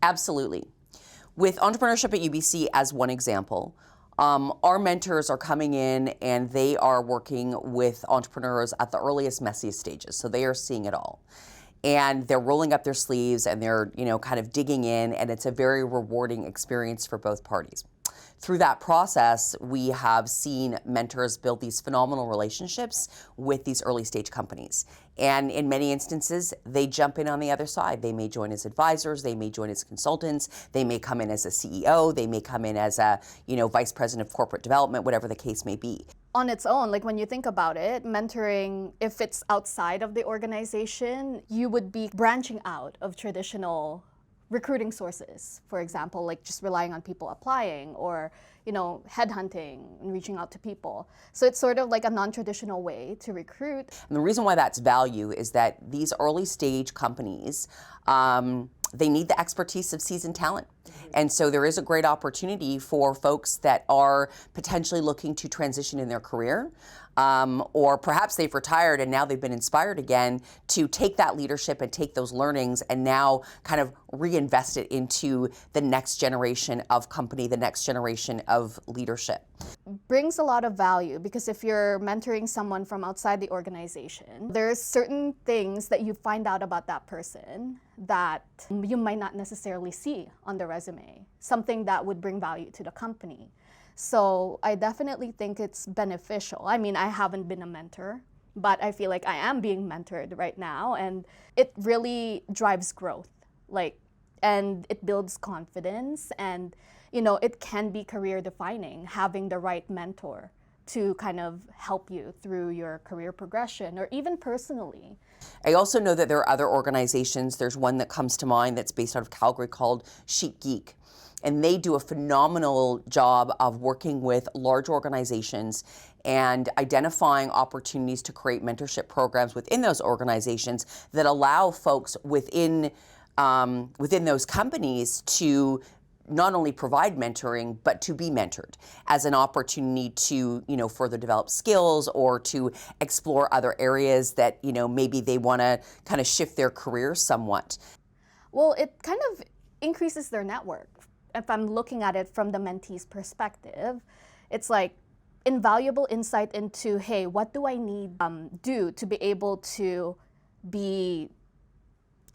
Absolutely. With entrepreneurship at UBC as one example, our mentors are coming in and they are working with entrepreneurs at the earliest, messiest stages. So they are seeing it all. And they're rolling up their sleeves and they're, kind of digging in, and it's a very rewarding experience for both parties. Through that process, we have seen mentors build these phenomenal relationships with these early stage companies. And in many instances, they jump in on the other side. They may join as advisors, they may join as consultants, they may come in as a CEO, they may come in as a, vice president of corporate development, whatever the case may be. On its own, like when you think about it, mentoring, if it's outside of the organization, you would be branching out of traditional recruiting sources, for example, like just relying on people applying or, headhunting and reaching out to people. So it's sort of like a non-traditional way to recruit. And the reason why that's value is that these early stage companies, they need the expertise of seasoned talent. And so there is a great opportunity for folks that are potentially looking to transition in their career, or perhaps they've retired and now they've been inspired again to take that leadership and take those learnings and now kind of reinvest it into the next generation of company, the next generation of leadership. Brings a lot of value because if you're mentoring someone from outside the organization, there's certain things that you find out about that person that you might not necessarily see on the resume, something that would bring value to the company. So I definitely think it's beneficial. I mean, I haven't been a mentor, but I feel like I am being mentored right now, and it really drives growth, and it builds confidence, and it can be career defining, having the right mentor to kind of help you through your career progression or even personally. I also know that there are other organizations. There's one that comes to mind that's based out of Calgary called SheetGeek. And they do a phenomenal job of working with large organizations and identifying opportunities to create mentorship programs within those organizations that allow folks within those companies to not only provide mentoring, but to be mentored as an opportunity to, further develop skills or to explore other areas that, maybe they want to kind of shift their career somewhat. Well, it kind of increases their network. If I'm looking at it from the mentee's perspective, it's like invaluable insight into, hey, what do I need do to be able to be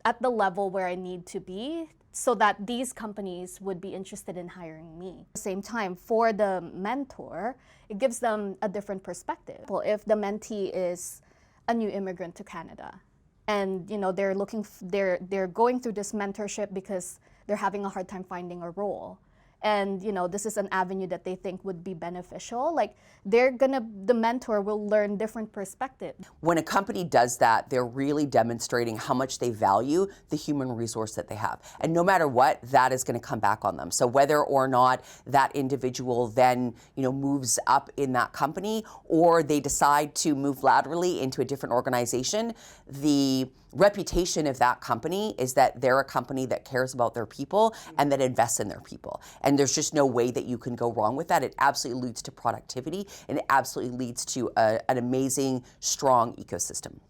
at the level where I need to be so that these companies would be interested in hiring me. At the same time, for the mentor, it gives them a different perspective. Well, if the mentee is a new immigrant to Canada and they're going through this mentorship because they're having a hard time finding a role, and this is an avenue that they think would be beneficial, the mentor will learn different perspectives. When a company does that, they're really demonstrating how much they value the human resource that they have. And no matter what, that is going to come back on them. So whether or not that individual then, moves up in that company or they decide to move laterally into a different organization, the reputation of that company is that they're a company that cares about their people and that invests in their people. And there's just no way that you can go wrong with that. It absolutely leads to productivity and it absolutely leads to an amazing, strong ecosystem.